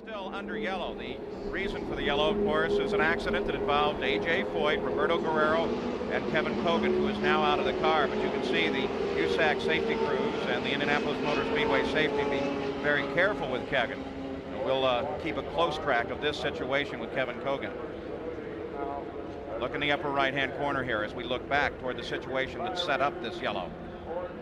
still under yellow. The reason for the yellow, of course, is an accident that involved A.J. Foyt, Roberto Guerrero, and Kevin Cogan, who is now out of the car. But you can see the USAC safety crews and the Indianapolis Motor Speedway safety being very careful with Kevin. And we'll keep a close track of this situation with Kevin Cogan. Look in the upper right-hand corner here as we look back toward the situation that set up this yellow.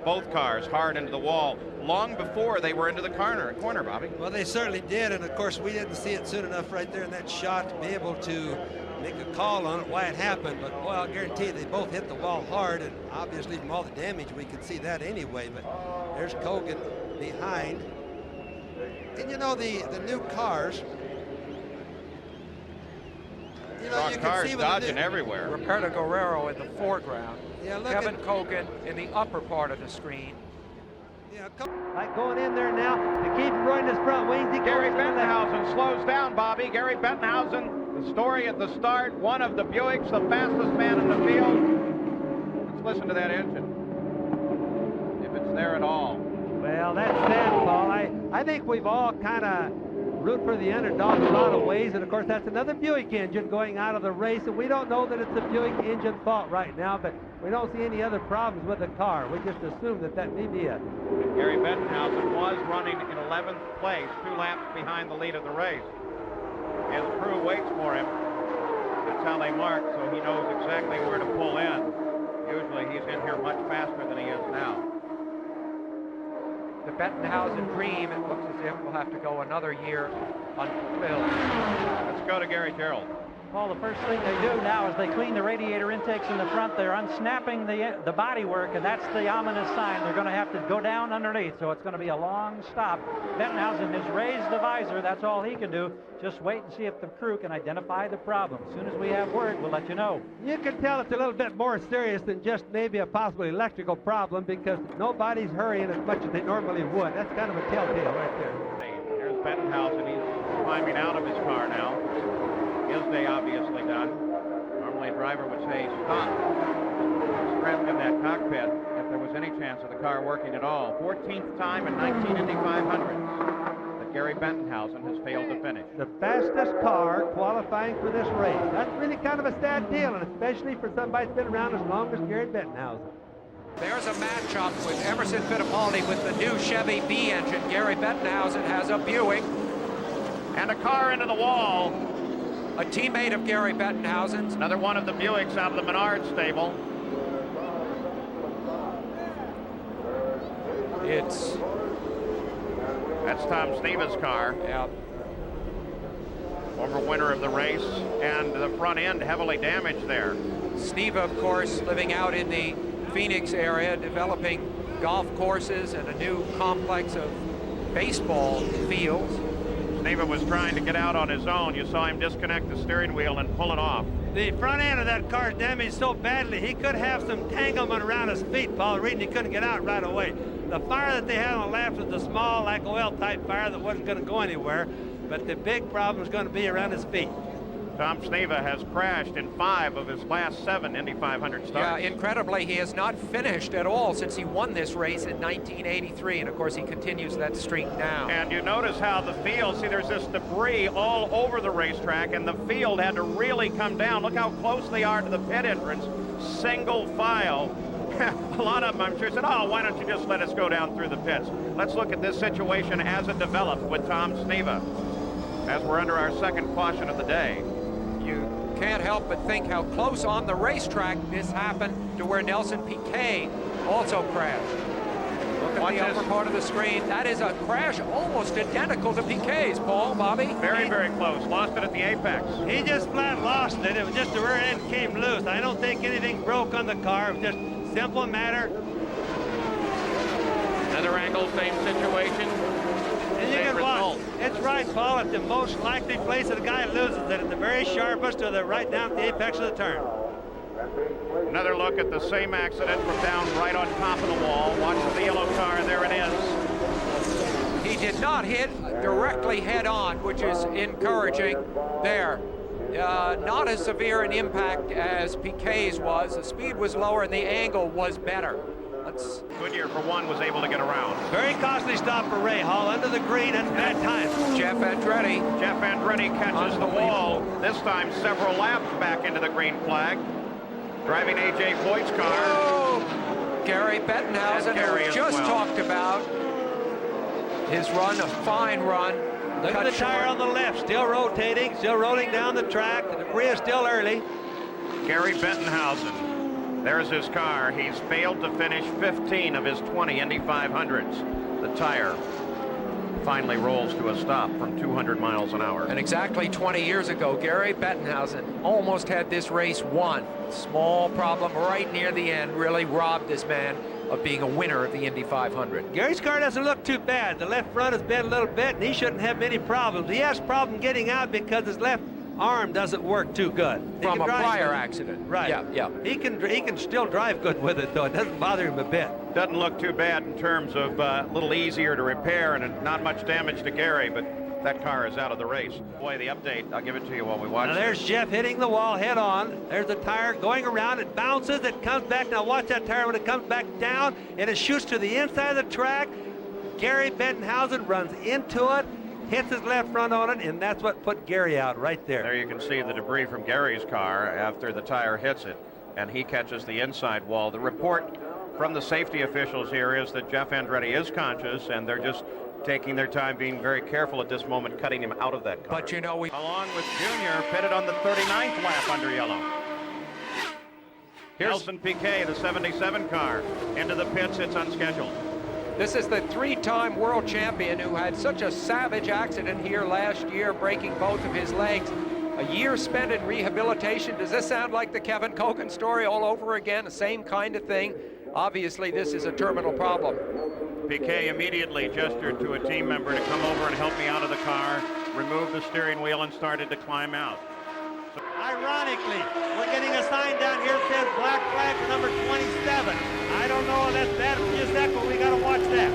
Both cars hard into the wall long before they were into the corner, Bobby. Well, they certainly did, and of course we didn't see it soon enough right there in that shot to be able to make a call on it, why it happened. But boy, I'll guarantee you they both hit the wall hard, and obviously from all the damage we could see that anyway. But there's Cogan behind. And you know, the new cars, you know, you can see dodging everywhere. Roberto Guerrero in the foreground. Yeah, look Kevin Cogan in the upper part of the screen. Yeah, like going in there now to keep running his front wings. Gary Bettenhausen slows down, Bobby. Gary Bettenhausen, the story at the start, one of the Buicks, the fastest man in the field. Let's listen to that engine, if it's there at all. Well, that's sad, Paul. I think we've all kind of root for the underdog in a lot of ways, and of course that's another Buick engine going out of the race, and we don't know that it's a Buick engine fault right now, but we don't see any other problems with the car. We just assume that that may be it. Gary Bettenhausen was running in 11th place, 2 laps behind the lead of the race. His crew waits for him. That's how they mark, so he knows exactly where to pull in. Usually he's in here much faster than he is now. The Bettenhausen dream, it looks as if we'll have to go another year unfulfilled. Let's go to Gary Terrell. Well, the first thing they do now is they clean the radiator intakes in the front. They're unsnapping the bodywork, and that's the ominous sign. They're going to have to go down underneath, so it's going to be a long stop. Bettenhausen has raised the visor. That's all he can do. Just wait and see if the crew can identify the problem. As soon as we have word, we'll let you know. You can tell it's a little bit more serious than just maybe a possible electrical problem, because nobody's hurrying as much as they normally would. That's kind of a telltale right there. Here's Bettenhausen. He's climbing out of his car now. His day obviously done. Normally a driver would say stop, strapped in that cockpit if there was any chance of the car working at all. 14th time in 19 Indy 500s that Gary Bettenhausen has failed to finish. The fastest car qualifying for this race. That's really kind of a sad deal, and especially for somebody that's been around as long as Gary Bettenhausen. There's a matchup with Emerson Fittipaldi with the new Chevy B engine. Gary Bettenhausen has a Buick. And a car into the wall. A teammate of Gary Bettenhausen's. Another one of the Buicks out of the Menards stable. That's Tom Sneva's car. Yeah. Former winner of the race, and the front end heavily damaged there. Sneva, of course, living out in the Phoenix area, developing golf courses and a new complex of baseball fields. Sneva was trying to get out on his own. You saw him disconnect the steering wheel and pull it off. The front end of that car is damaged so badly, he could have some tanglement around his feet, Paul Reed, and he couldn't get out right away. The fire that they had on the left was a small, like oil type fire that wasn't going to go anywhere, but the big problem is going to be around his feet. Tom Sneva has crashed in 5 of his last 7 Indy 500 starts. Yeah, incredibly, he has not finished at all since he won this race in 1983, and of course he continues that streak now. And you notice how the field, see, there's this debris all over the racetrack, and the field had to really come down. Look how close they are to the pit entrance, single file. A lot of them, I'm sure, said, oh, why don't you just let us go down through the pits? Let's look at this situation as it developed with Tom Sneva, as we're under our second caution of the day. You can't help but think how close on the racetrack this happened to where Nelson Piquet also crashed. Look at the upper part of the screen. That is a crash almost identical to Piquet's, Paul, Bobby. Very, very close. Lost it at the apex. He just flat lost it. It was just the rear end came loose. I don't think anything broke on the car. It was just simple matter. Another angle, same situation. And you can watch. It's right, Paul, at the most likely place that the guy loses it, at the very sharpest or the right down at the apex of the turn. Another look at the same accident from down right on top of the wall. Watch the yellow car, there it is. He did not hit directly head on, which is encouraging there. Not as severe an impact as Piquet's was. The speed was lower and the angle was better Goodyear, for one, was able to get around. Very costly stop for Ray Hall under the green. That's bad time. Jeff Andretti. Jeff Andretti catches the wall, this time several laps back into the green flag. Driving A.J. Foyt's car. Oh, Gary Bettenhausen, who just talked about his run, a fine run. Look at the tire on the left, still rotating, still rolling down the track. The debris is still early. Gary Bettenhausen, there's his car. He's failed to finish 15 of his 20 Indy 500s. The tire finally rolls to a stop from 200 miles an hour. And exactly 20 years ago, Gary Bettenhausen almost had this race won. Small problem right near the end really robbed this man of being a winner of the Indy 500. Gary's car doesn't look too bad. The left front has bent a little bit, and he shouldn't have many problems. He has problem getting out because his left arm doesn't work too good. From a prior accident. Right. Yeah. He can still drive good with it, though. It doesn't bother him a bit. Doesn't look too bad in terms of a little easier to repair and not much damage to Gary, but that car is out of the race. Boy, the update, I'll give it to you while we watch. Now there's Jeff hitting the wall head on. There's the tire going around. It bounces. It comes back. Now watch that tire when it comes back down, and it shoots to the inside of the track. Gary Bettenhausen runs into it, hits his left front on it, and that's what put Gary out right there. There you can see the debris from Gary's car after the tire hits it, and he catches the inside wall. The report from the safety officials here is that Jeff Andretti is conscious, and they're just taking their time, being very careful at this moment, cutting him out of that car. But you know, along with Junior, pitted on the 39th lap under yellow. Nelson Piquet, the 77 car, into the pits. It's unscheduled. this is the three-time world champion who had such a savage accident here last year, breaking both of his legs. A year spent in rehabilitation. Does this sound like the Kevin Cogan story all over again? The same kind of thing? Obviously, this is a terminal problem. Piquet immediately gestured to a team member to come over and help me out of the car, removed the steering wheel, and started to climb out. So ironically, we're getting a sign down here that says black flag number 27. I don't know if that's bad for just that, but we got to watch that.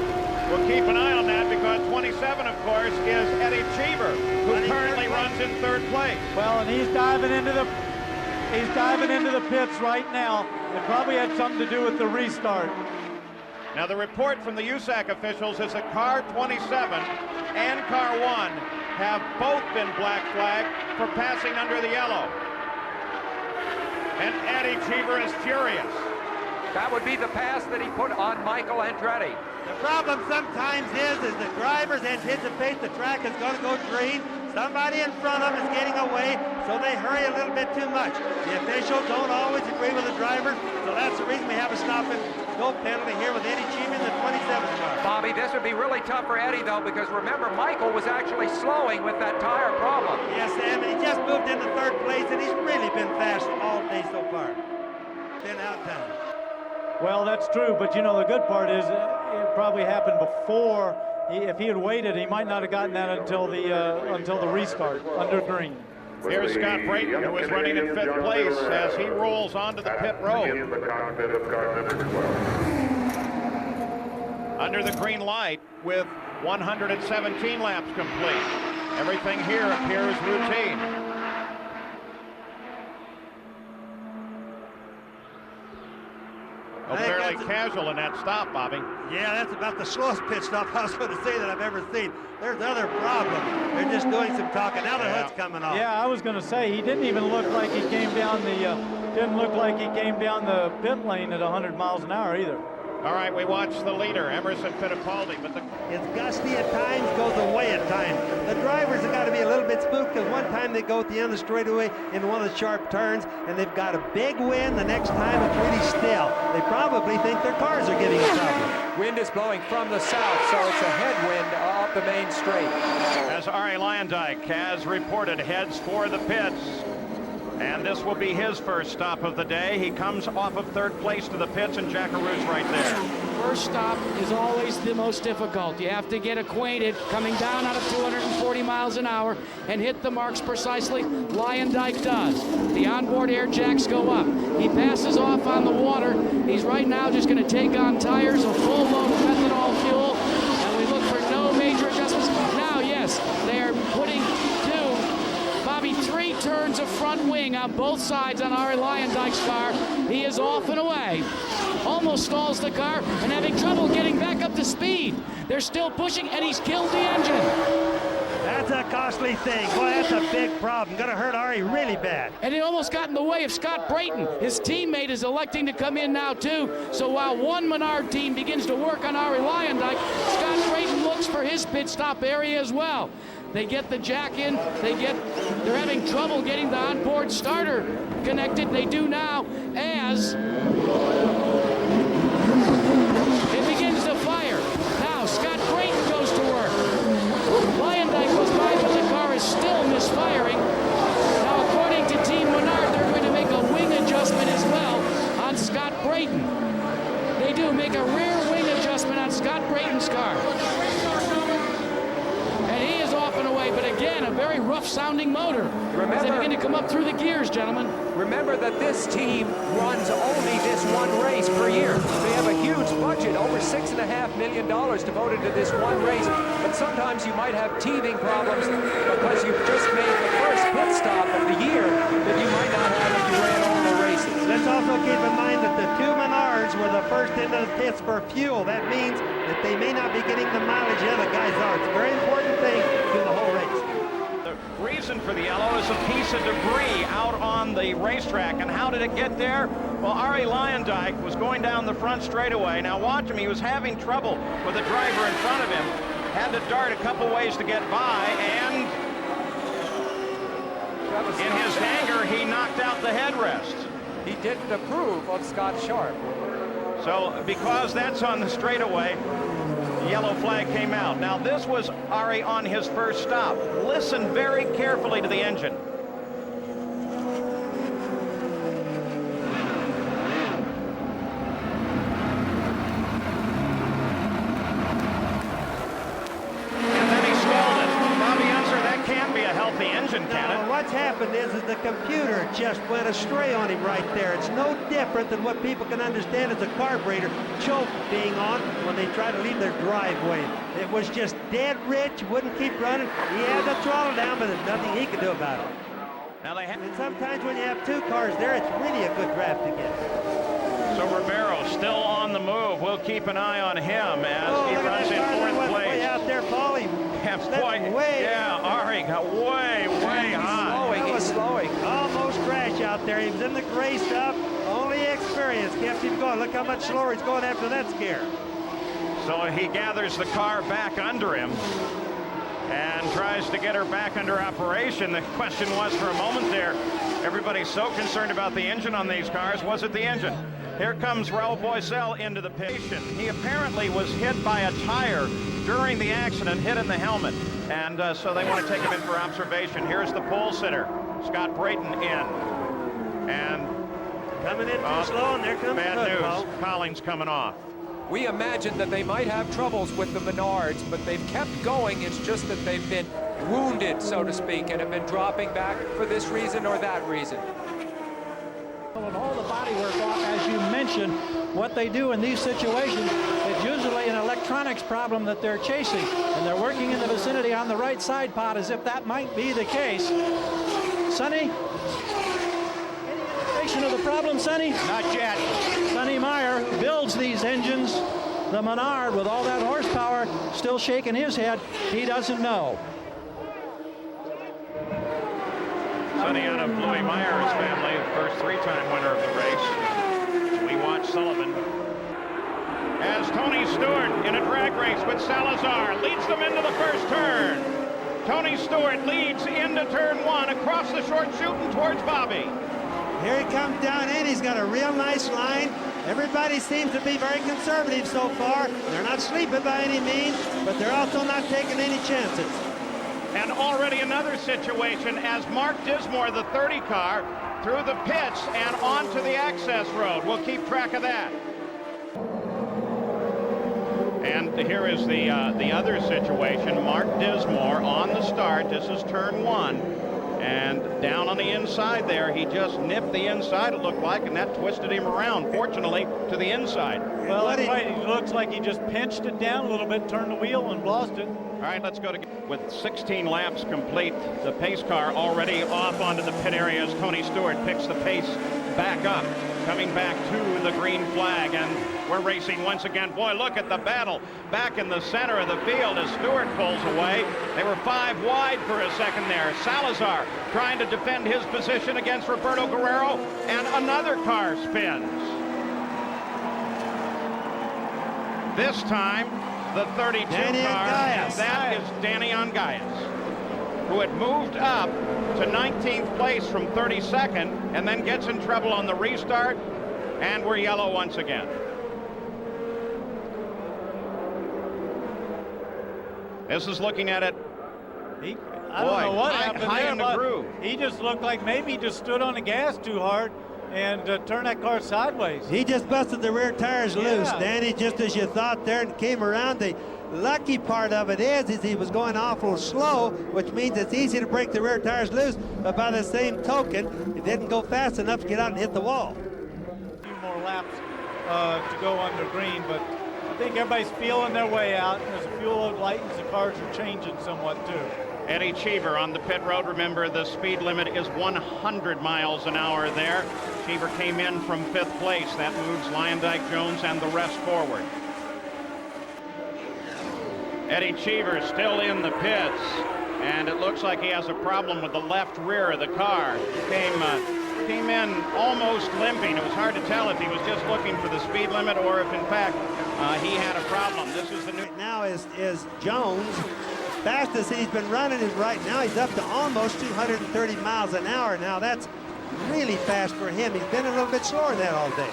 We'll keep an eye on that because 27, of course, is Eddie Cheever, who currently runs in third place. Well, and he's diving into the pits right now. It probably had something to do with the restart. Now the report from the USAC officials is that car 27 and car 1 have both been black flagged for passing under the yellow. And Eddie Cheever is furious. That would be the pass that he put on Michael Andretti. The problem sometimes is the drivers anticipate the track is going to go green. Somebody in front of them is getting away, so they hurry a little bit too much. The officials don't always agree with the driver, so that's the reason we have a stop and go penalty here with Eddie Cheever in the 27 car. Bobby, this would be really tough for Eddie, though, because remember, Michael was actually slowing with that tire problem. Yes, Sam, and he just moved into third place, and he's really been fast all day so far. Been out-timed. Well, that's true, but you know, the good part is it probably happened before. If he had waited, he might not have gotten that until the restart under green. Here's Scott Brayton, who is running in fifth place as he rolls onto the pit road. Under the green light with 117 laps complete. Everything here appears routine. Oh, fairly casual in that stop, Bobby. Yeah, that's about the slowest pit stop I was going to say that I've ever seen. There's other problems. They're just doing some talking. Now the hood's coming off. Yeah, I was going to say he didn't even look like he came down the pit lane at 100 miles an hour either. All right, we watch the leader, Emerson Fittipaldi, but it's gusty at times, goes away at times. The drivers have got to be a little bit spooked because one time they go at the end of the straightaway in one of the sharp turns and they've got a big wind. The next time it's really still. They probably think their cars are giving a problem. Wind is blowing from the south, so it's a headwind up the main straight. As Arie Luyendyk has reported, heads for the pits. And this will be his first stop of the day. He comes off of third place to the pits, and Jackaroos right there. First stop is always the most difficult. You have to get acquainted, coming down out of 240 miles an hour, and hit the marks precisely. Luyendyk does. The onboard air jacks go up. He passes off on the water. He's right now just going to take on tires, a full load of methanol fuel, and we look for no major adjustments. Now, yes, they are putting Bobby, 3 turns of front wing on both sides on Arie Luyendyk's car. He is off and away. Almost stalls the car and having trouble getting back up to speed. They're still pushing, and he's killed the engine. That's a costly thing. Boy, that's a big problem. Gonna hurt Arie really bad. And it almost got in the way of Scott Brayton. His teammate is electing to come in now too. So while one Menard team begins to work on Arie Luyendyk, Scott Brayton looks for his pit stop area as well. They get the jack in, they're having trouble getting the onboard starter connected. They do now as it begins to fire. Now Scott Brayton goes to work. Luyendyk goes by, but the car is still misfiring. Now, according to Team Menard, they're going to make a wing adjustment as well on Scott Brayton. They do make a rear wing adjustment on Scott Brayton's car. And he is off and away, but again, a very rough-sounding motor. As they begin to come up through the gears, gentlemen. Remember that this team runs only this one race per year. They have a huge budget, over $6.5 million devoted to this one race. But sometimes you might have teething problems because you've just made the first pit stop of the year that you might not have if you ran all the races. Let's also keep in mind that the two Menards were the first into the pits for fuel. That means that they may not be getting the mileage the other guys are. It's a very important thing to the whole race. The reason for the yellow is a piece of debris out on the racetrack. And how did it get there? Well, Arie Luyendyk was going down the front straightaway. Now watch him. He was having trouble with the driver in front of him. Had to dart a couple ways to get by, and in his anger, he knocked out the headrest. He didn't approve of Scott Sharp. So because that's on the straightaway, the yellow flag came out. Now this was Arie on his first stop. Listen very carefully to the engine. And then he stalled it. Bobby Unser, that can't be a healthy engine, can it? No, what's happened is the computer just went astray on him right there. It's no different than what people can understand as a carburetor choke being on when they try to leave their driveway. It was just dead rich, wouldn't keep running. He had the throttle down, but there's nothing he could do about it. Now they have. And sometimes when you have two cars there, it's really a good draft to get. So Ribeiro still on the move. We'll keep an eye on him as he runs in fourth place. Way out there, Paul. He Arie got way high. He's slowing. Almost crash out there. He was in the gray stuff. Only experience kept him going. Look how much slower he's going after that scare. So he gathers the car back under him and tries to get her back under operation. The question was for a moment there, everybody's so concerned about the engine on these cars. Was it the engine? Here comes Raul Boesel into the pit. He apparently was hit by a tire during the accident, hit in the helmet. And so they want to take him in for observation. Here's the pole sitter, Scott Brayton in. And coming in too slow, and there comes bad news. Paul. Collins coming off. We imagine that they might have troubles with the Menards, but they've kept going. It's just that they've been wounded, so to speak, and have been dropping back for this reason or that reason. And all the body work off, as you mentioned, what they do in these situations, it's usually an electronics problem that they're chasing, and they're working in the vicinity on the right side pod as if that might be the case. Sonny, any indication of the problem, Sonny? Not yet. Sonny Meyer, who builds these engines, the Menard, with all that horsepower, still shaking his head. He doesn't know. Sonny out of Louis Meyer's family, the first three-time winner of the race. We watch Sullivan as Tony Stewart in a drag race with Salazar leads them into the first turn. Tony Stewart leads into turn one across the short chute and towards Bobby. Here he comes down in. He's got a real nice line. Everybody seems to be very conservative so far. They're not sleeping by any means, but they're also not taking any chances. And already another situation as Mark Dismore, the 30 car, through the pits and onto the access road. We'll keep track of that. And here is the other situation. Mark Dismore on the start. This is turn one. And down on the inside there, he just nipped the inside, it looked like, and that twisted him around, fortunately, to the inside. Well, it looks like he just pinched it down a little bit, turned the wheel, and lost it. right, let's go to with 16 laps complete. The pace car already off onto the pit area as Tony Stewart picks the pace back up, coming back to the green flag, and we're racing once again. Boy, look at the battle back in the center of the field as Stewart pulls away. They were 5 wide for a second there. Salazar trying to defend his position against Roberto Guerrero, and another car spins. This time, the 32 car, and that is Danny Ongais, who had moved up to 19th place from 32nd, and then gets in trouble on the restart, and we're yellow once again. This is looking at it. I don't know what happened high there, in the but groove. he just looked like maybe he just stood on the gas too hard and turned that car sideways. He just busted the rear tires loose, Danny, just as you thought there, and came around. The lucky part of it is he was going awful slow, which means it's easy to break the rear tires loose, but by the same token, he didn't go fast enough to get out and hit the wall. A few more laps to go under green, but I think everybody's feeling their way out. As the fuel load lightens, the cars are changing somewhat too. Eddie Cheever on the pit road. Remember, the speed limit is 100 miles an hour there. Cheever came in from 5th place. That moves Luyendyk, Jones, and the rest forward. Eddie Cheever still in the pits, and it looks like he has a problem with the left rear of the car. Came in almost limping. It was hard to tell if he was just looking for the speed limit or if, in fact, he had a problem. This is the new... Right now is Jones. Fastest he's been running is right now. He's up to almost 230 miles an hour now. That's really fast for him. He's been a little bit slower than that all day.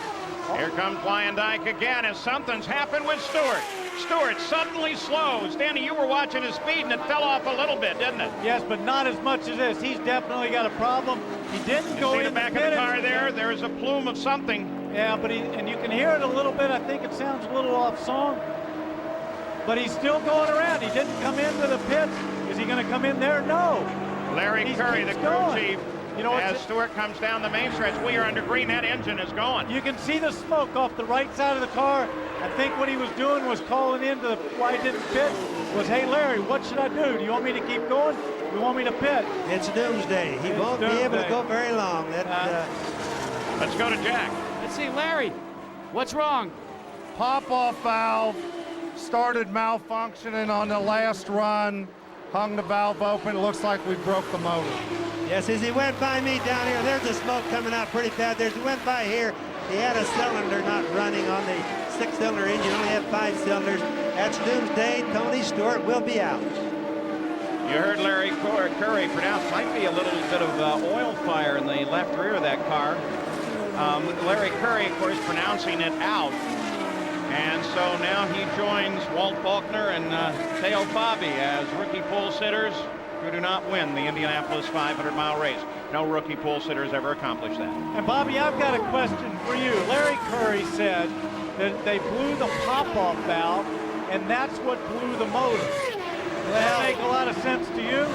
Here comes Luyendyk again, and something's happened with Stewart. Stewart suddenly slows. Danny, you were watching his speed, and it fell off a little bit, didn't it? Yes, but not as much as this. He's definitely got a problem. He didn't go in the back of the car there. There's a plume of something. Yeah, but and you can hear it a little bit. I think it sounds a little off song. But he's still going around. He didn't come into the pits. Is he going to come in there? No. Larry Curry, the crew chief, you know, as Stewart comes down the main stretch, we are under green. That engine is going. You can see the smoke off the right side of the car. I think what he was doing was calling into why he didn't pit was, hey, Larry, what should I do? Do you want me to keep going? Do you want me to pit? It's doomsday. He won't be able to go very long. Let's go to Jack. Let's see, Larry, what's wrong? Pop-off valve started malfunctioning on the last run, hung the valve open. It looks like we broke the motor. Yes, as he went by me down here, there's the smoke coming out pretty bad. As he went by here, he had a cylinder not running on the 6-cylinder engine, only had 5 cylinders. That's doomsday. Tony Stewart will be out. You heard Larry Curry pronounce, might be a little bit of oil fire in the left rear of that car. Larry Curry, of course, pronouncing it out. And so now he joins Walt Faulkner and Theo Fabi as rookie pole sitters who do not win the Indianapolis 500-mile race. No rookie pole sitters ever accomplished that. And Bobby, I've got a question for you. Larry Curry said that they blew the pop-off valve, and that's what blew the motor. Does that make a lot of sense to you?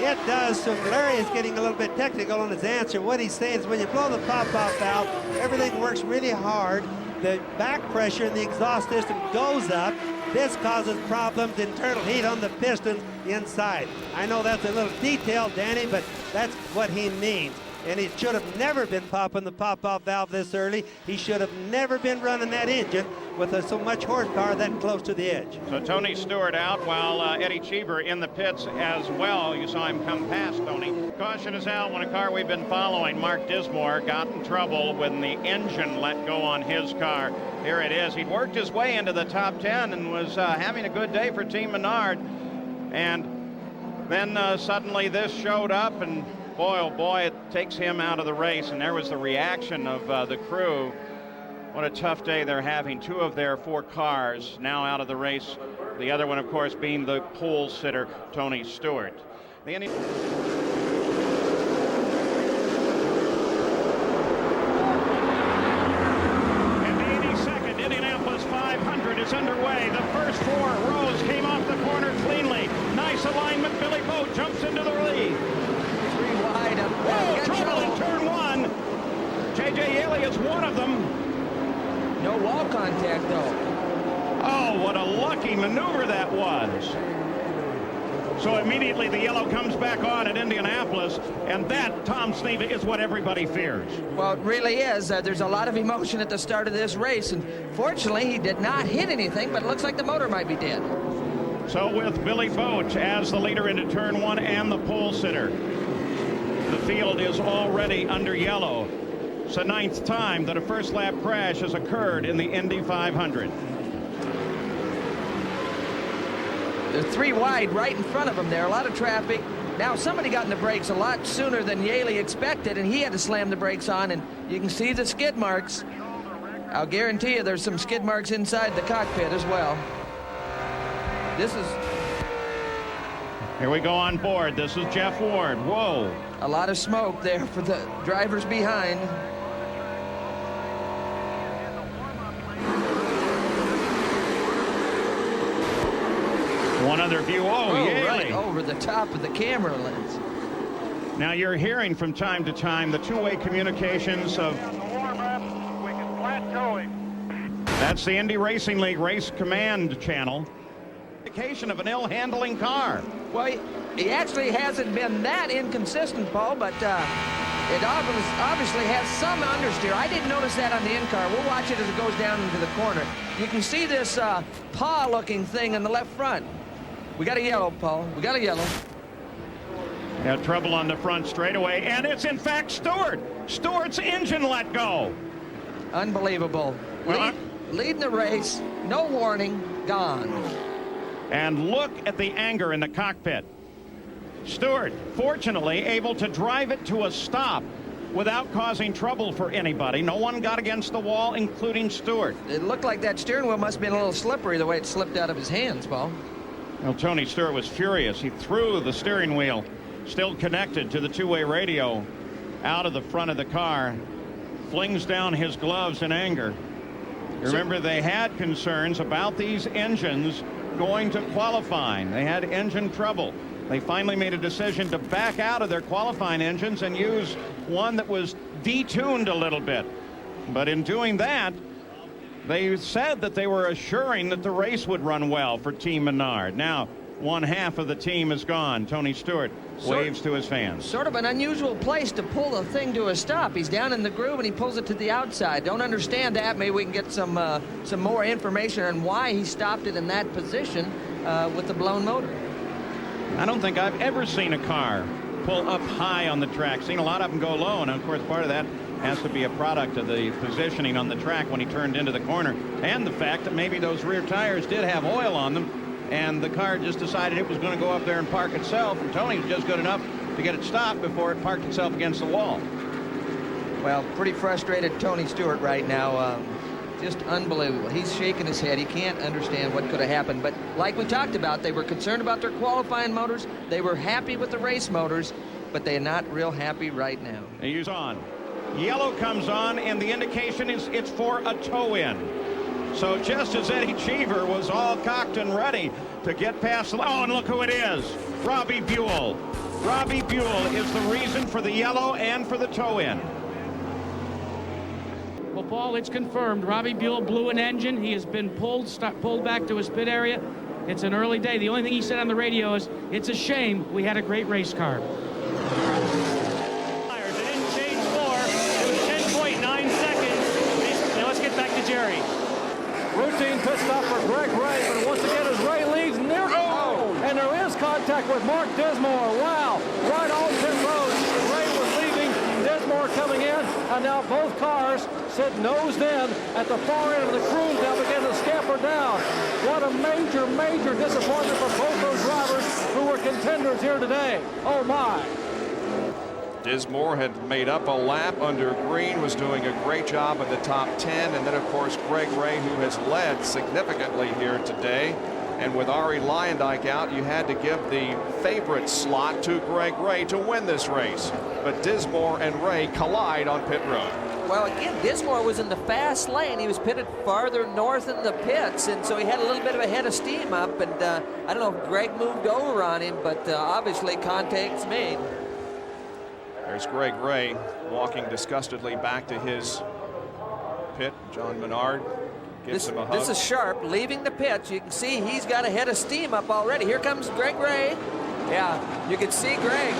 It does. So Larry is getting a little bit technical on his answer. What he's saying is when you blow the pop-off valve, everything works really hard. The back pressure in the exhaust system goes up. This causes problems, internal heat on the pistons inside. I know that's a little detail, Danny, but that's what he means. And he should have never been popping the pop-off valve this early. He should have never been running that engine with so much horsepower that close to the edge. So Tony Stewart out while Eddie Cheever in the pits as well. You saw him come past Tony. Caution is out when a car we've been following, Mark Dismore, got in trouble when the engine let go on his car. Here it is. He'd worked his way into the top 10 and was having a good day for Team Menard. And then suddenly this showed up, and boy, oh boy, it takes him out of the race. And there was the reaction of the crew. What a tough day they're having. 2 of their 4 cars now out of the race. The other one, of course, being the pole sitter, Tony Stewart. The In the 82nd Indianapolis 500 is underway. The first 4 rows came off the corner cleanly. Nice alignment. Billy Boat jumps into the lead. 3 wide up there. Trouble in turn 1. J.J. Yeley is one of them. No wall contact, though. Oh, what a lucky maneuver that was. So immediately the yellow comes back on at Indianapolis, and that, Tom Sneva, is what everybody fears. Well, it really is. There's a lot of emotion at the start of this race, and fortunately he did not hit anything, but it looks like the motor might be dead. So with Billy Boat as the leader into turn 1 and the pole sitter, the field is already under yellow. It's the 9th time that a first lap crash has occurred in the Indy 500. They're 3 wide right in front of them there. A lot of traffic. Now somebody got in the brakes a lot sooner than Yeley expected, and he had to slam the brakes on, and you can see the skid marks. I'll guarantee you there's some skid marks inside the cockpit as well. This is... Here we go on board. This is Jeff Ward. Whoa. A lot of smoke there for the drivers behind. One other view. Oh, Yeley. Right over the top of the camera lens. Now you're hearing from time to time the two-way communications of... That's the Indy Racing League Race Command channel. Indication of an ill-handling car. Well, he actually hasn't been that inconsistent, Paul, but it obviously has some understeer. I didn't notice that on the in-car. We'll watch it as it goes down into the corner. You can see this paw-looking thing in the left front. We got a yellow, Paul. We got a yellow. Got trouble on the front straightaway, and it's in fact Stewart. Stewart's engine let go. Unbelievable. Well, leading the race, no warning, gone. And look at the anger in the cockpit. Stewart, fortunately, able to drive it to a stop without causing trouble for anybody. No one got against the wall, including Stewart. It looked like that steering wheel must have been a little slippery the way it slipped out of his hands, Paul. Well, Tony Stewart was furious. He threw the steering wheel, still connected to the two-way radio, out of the front of the car, flings down his gloves in anger. Remember, they had concerns about these engines going to qualifying. They had engine trouble. They finally made a decision to back out of their qualifying engines and use one that was detuned a little bit. But in doing that, they said that they were assuring that the race would run well for Team Menard. Now, one half of the team is gone. Tony Stewart waves to his fans. Sort of an unusual place to pull the thing to a stop. He's down in the groove and he pulls it to the outside. Don't understand that. Maybe we can get some more information on why he stopped it in that position with the blown motor. I don't think I've ever seen a car pull up high on the track. Seen a lot of them go low, and of course part of that has to be a product of the positioning on the track when he turned into the corner, and the fact that maybe those rear tires did have oil on them, and the car just decided it was going to go up there and park itself, and Tony was just good enough to get it stopped before it parked itself against the wall. Well, pretty frustrated Tony Stewart right now. Just unbelievable. He's shaking his head. He can't understand what could have happened. But like we talked about, they were concerned about their qualifying motors. They were happy with the race motors, but they're not real happy right now. He's on. Yellow comes on, and the indication is it's for a toe-in. So just as Eddie Cheever was all cocked and ready to get past... Oh, and look who it is. Robbie Buhl. Robbie Buhl is the reason for the yellow and for the toe-in. Well, Paul, it's confirmed. Robbie Buhl blew an engine. He has been pulled back to his pit area. It's an early day. The only thing he said on the radio is, it's a shame we had a great race car. They didn't change more. It was 10.9 seconds. Now let's get back to Jerry. Routine pit stop for Greg Ray, but once again as Ray leads near... Oh! And there is contact with Mark Dismore. Wow! Right on pit road. Ray was leaving, Dismore coming in, and now both cars sit nosed in at the far end of the cruise now begin to scamper down. What a major, major disappointment for both those drivers who were contenders here today. Oh my. Dismore had made up a lap under green, was doing a great job in the top 10, and then of course Greg Ray, who has led significantly here today. And with Arie Luyendyk out, you had to give the favorite slot to Greg Ray to win this race. But Dismore and Ray collide on pit road. Well, again, Dismore was in the fast lane. He was pitted farther north in the pits, and so he had a little bit of a head of steam up. And I don't know if Greg moved over on him, but obviously contact's made. There's Greg Ray walking disgustedly back to his pit. John Menard gives him a hug. This is Sharp leaving the pits. You can see he's got a head of steam up already. Here comes Greg Ray. Yeah, you could see Greg.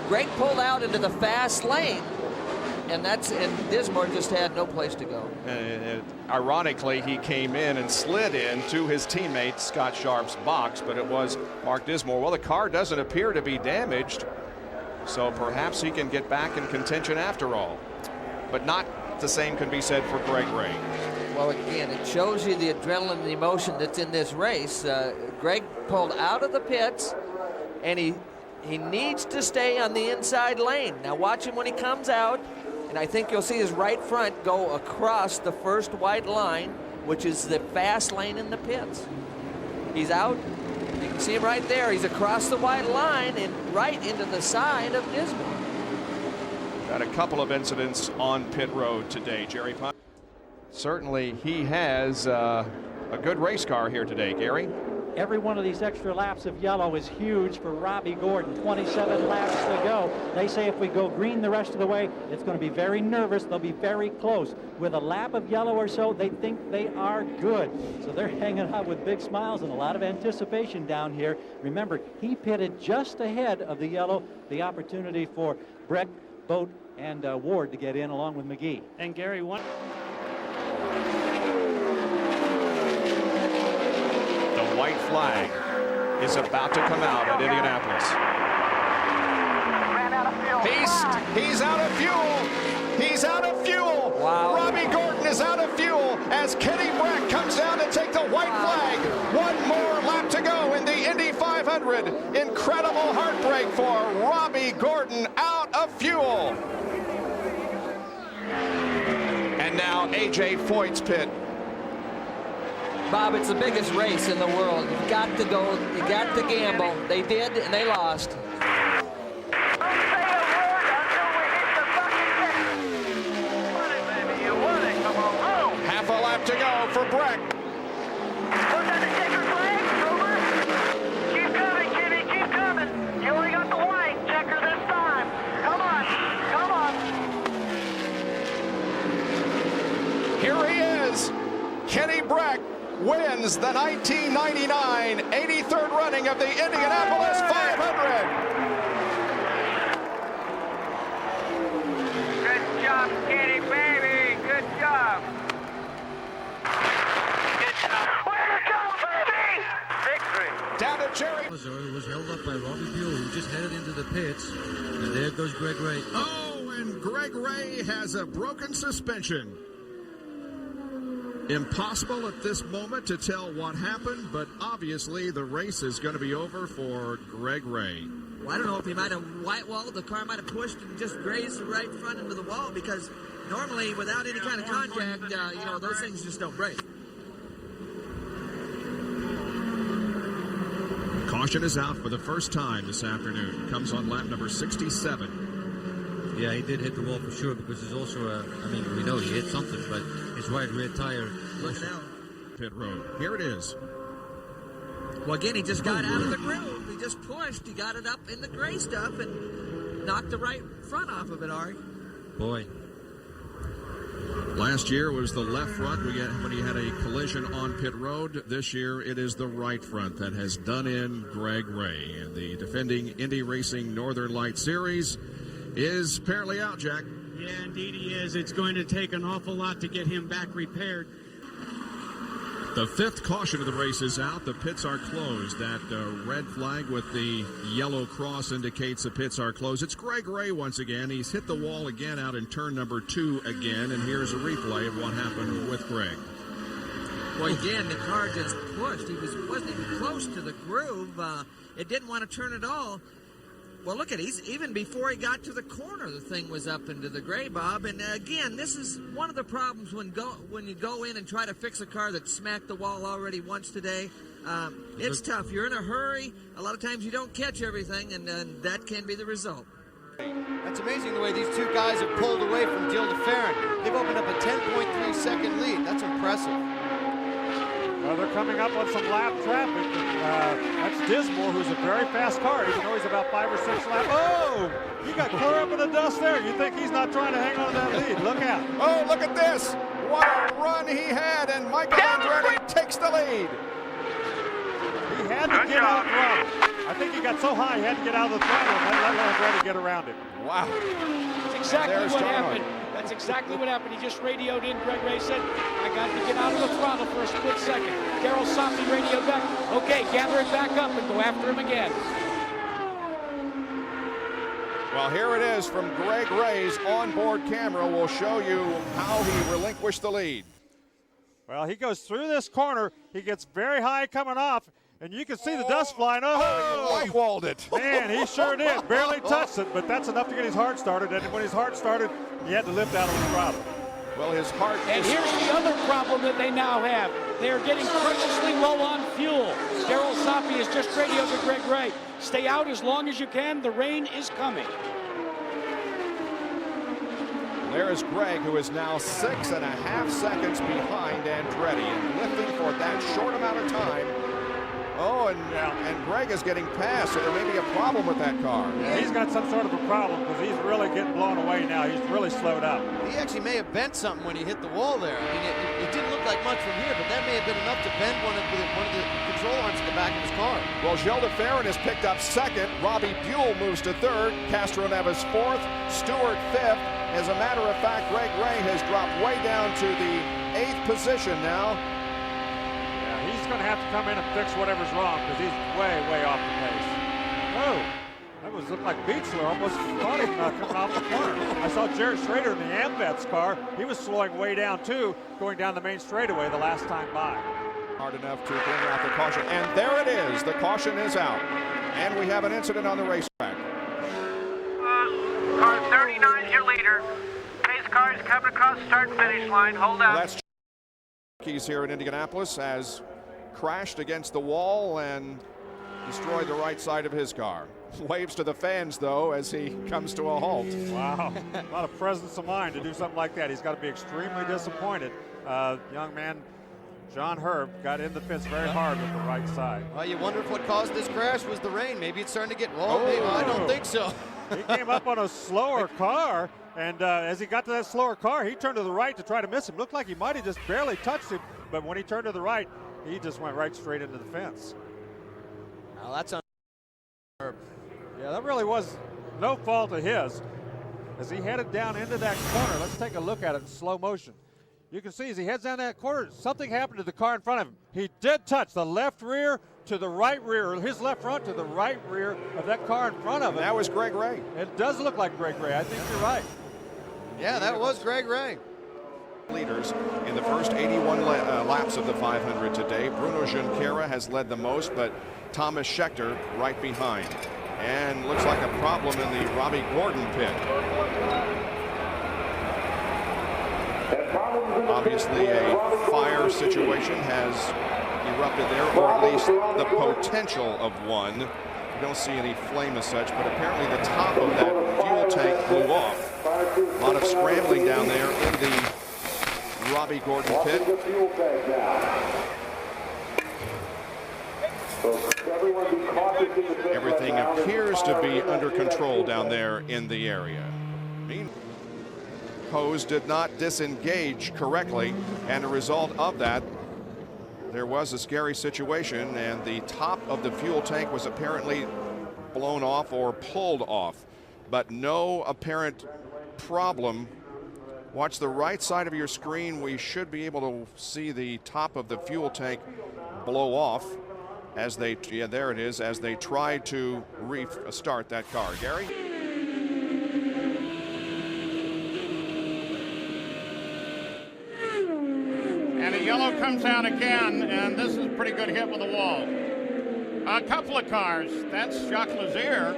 Greg pulled out into the fast lane, and Dismore just had no place to go. Ironically, he came in and slid in to his teammate Scott Sharp's box, but it was Mark Dismore. Well, the car doesn't appear to be damaged, so perhaps he can get back in contention after all. But not the same can be said for Greg Ray. Well, again, it shows you the adrenaline and the emotion that's in this race. Greg pulled out of the pits, and he needs to stay on the inside lane. Now watch him when he comes out, and I think you'll see his right front go across the first white line, which is the fast lane in the pits. He's out. You can see him right there. He's across the white line and right into the side of Dismore. Got a couple of incidents on pit road today, Jerry Pine. Certainly he has a good race car here today, Gary. Every one of these extra laps of yellow is huge for Robbie Gordon. 27 laps to go. They say if we go green the rest of the way, it's going to be very nervous. They'll be very close. With a lap of yellow or so, they think they are good. So they're hanging out with big smiles and a lot of anticipation down here. Remember, he pitted just ahead of the yellow, the opportunity for Breck, Boat, and Ward to get in along with McGee. And Gary, one. The white flag is about to come out at Indianapolis. He's out of fuel. He's out of fuel. Wow. Robbie Gordon is out of fuel as Kenny Breck comes down to take the white flag. One more lap to go in the Indy 500. Incredible heartbreak for Robbie Gordon, out of fuel. And now A.J. Foyt's pit. Bob, it's the biggest race in the world. You've got to go, you got to gamble. They did, and they lost. Half a lap to go for Breck. Look at the checker flag, over. Keep coming, Kenny, keep coming. You only got the white checker this time. Come on, come on. Here he is. Kenny Breck wins the 1999 83rd running of the Indianapolis 500. Good job, Kenny, baby. Good job. Good job. Way to go, baby! Victory. Down to Jerry. It was held up by Robbie Buhl, who just headed into the pits. And there goes Greg Ray. Oh, and Greg Ray has a broken suspension. Impossible at this moment to tell what happened, but obviously the race is going to be over for Greg Ray. Well, I don't know if he might have white-walled, the car might have pushed and just grazed the right front into the wall, because normally without any kind of contact, you know, those things just don't break. Caution is out for the first time this afternoon. Comes on lap number 67. Yeah, he did hit the wall for sure, because there's also I mean, we know he hit something, but his right rear tire. Look at that. Pit road. Here it is. Well, again, he just got out of the groove. He just pushed. He got it up in the gray stuff and knocked the right front off of it, Ari. Boy. Last year was the left front when he had a collision on pit road. This year it is the right front that has done in Greg Ray. And the defending Indy Racing Northern Light Series is apparently out, Jack. Yeah, indeed he is. It's going to take an awful lot to get him back repaired. The fifth caution of the race is out. The pits are closed. That red flag with the yellow cross indicates the pits are closed. It's Greg Ray once again. He's hit the wall again out in turn number 2 again, and here's a replay of what happened with Greg. Well, again, the car just pushed. He wasn't even close to the groove. It didn't want to turn at all. Well, look at it. Even before he got to the corner, the thing was up into the gray, Bob. And again, this is one of the problems when you go in and try to fix a car that smacked the wall already once today. It's tough. You're in a hurry. A lot of times you don't catch everything, and that can be the result. That's amazing the way these two guys have pulled away from Gilles de Ferran. They've opened up a 10.3 second lead. That's impressive. Well, they're coming up on some lap traffic. That's Dismore, who's a very fast car, even though he's about 5 or 6 laps. Oh, he got clear up in the dust there. You think he's not trying to hang on to that lead. Look out. Oh, look at this. What a run he had, and Michael Andretti takes the lead. He had to get out front. I think he got so high he had to get out of the throttle and let Andretti get around him. Wow. That's exactly what happened. That's exactly what happened. He just radioed in. Greg Ray said, I got to get out of the throttle for a split second. Darrell Soppy radioed back. Okay, gather it back up and go after him again. Well, here it is from Greg Ray's onboard camera. We'll show you how he relinquished the lead. Well, he goes through this corner. He gets very high coming off, and you can see the dust flying. Oh, he white-walled it. Man, he sure did. Barely touched it, but that's enough to get his heart started. And when his heart started, he had to lift out of the throttle. Well, his heart. And here's the other problem that they now have. They are getting tremendously low on fuel. Darrell Soppy has just radioed to Greg Ray. Stay out as long as you can. The rain is coming. There is Greg, who is now 6.5 seconds behind Andretti and lifting for that short amount of time. Oh, and Greg is getting past, so there may be a problem with that car. Yeah, he's got some sort of a problem because he's really getting blown away now. He's really slowed up. He actually may have bent something when he hit the wall there. I mean, it didn't look like much from here, but that may have been enough to bend one of the control arms in the back of his car. Well, Gilles de Ferran has picked up second. Robbie Buhl moves to third. Castro Neves fourth. Stewart fifth. As a matter of fact, Greg Ray has dropped way down to the 8th position now. Yeah, he's going to have to come in and fix whatever's wrong because he's way, way off the pace. Oh, that was looking like Beechler. Almost thought he was coming off the corner. I saw Jared Schrader in the Amvet's car. He was slowing way down too, going down the main straightaway the last time by. Hard enough to bring out the caution. And there it is. The caution is out. And we have an incident on the racetrack. Car 39 is your leader. Pace car is coming across the start and finish line. Hold out. That's Keys here in Indianapolis has crashed against the wall and destroyed the right side of his car. Waves to the fans, though, as he comes to a halt. Wow, a lot of presence of mind to do something like that. He's got to be extremely disappointed. Young man John Herb got in the pits very hard with the right side. Well, you wonder if what caused this crash was the rain. Maybe it's starting to get, maybe, I don't think so. He came up on a slower car, and as he got to that slower car, he turned to the right to try to miss him. Looked like he might have just barely touched him, but when he turned to the right, he just went right straight into the fence. Now that's on Herb. Yeah, that really was no fault of his. As he headed down into that corner, let's take a look at it in slow motion. You can see as he heads down that corner, something happened to the car in front of him. He did touch the left rear to the right rear, or his left front to the right rear of that car in front of him. That was Greg Ray. It does look like Greg Ray. I think you're right. Yeah, that was Greg Ray. Leaders in the first 81 laps of the 500 today. Bruno Junqueira has led the most, but Thomas Scheckter right behind. And looks like a problem in the Robbie Gordon pit. Obviously a fire situation has erupted there, or at least the potential of one. You don't see any flame as such, but apparently the top of that fuel tank blew off. A lot of scrambling down there in the Robbie Gordon pit. Everything appears to be under control down there in the area. Hose did not disengage correctly, and a result of that, there was a scary situation, and the top of the fuel tank was apparently blown off or pulled off, but no apparent problem. Watch the right side of your screen. We should be able to see the top of the fuel tank blow off as they, yeah, there it is, as they try to restart that car. Gary? And a yellow comes out again, and this is a pretty good hit with the wall. A couple of cars. That's Jacques Lazier.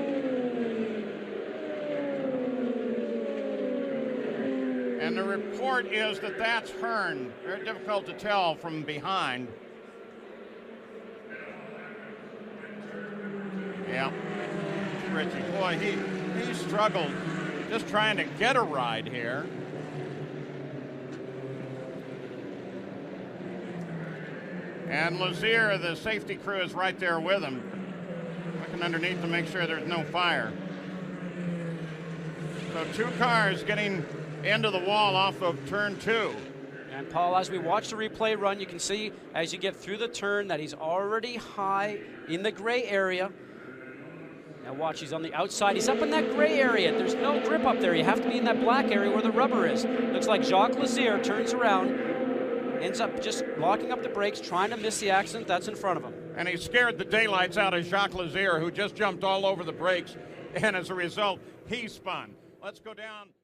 And the report is that that's Herm. Very difficult to tell from behind. Yeah, Richie, boy, he struggled just trying to get a ride here. And Lazier, the safety crew, is right there with him, looking underneath to make sure there's no fire. So two cars getting into the wall off of turn 2. And Paul, as we watch the replay run, you can see as you get through the turn that he's already high in the gray area. Now watch, he's on the outside. He's up in that gray area. There's no grip up there. You have to be in that black area where the rubber is. Looks like Jacques Lazier turns around, ends up just locking up the brakes, trying to miss the accident that's in front of him. And he scared the daylights out of Jacques Lazier, who just jumped all over the brakes, and as a result, he spun. Let's go down.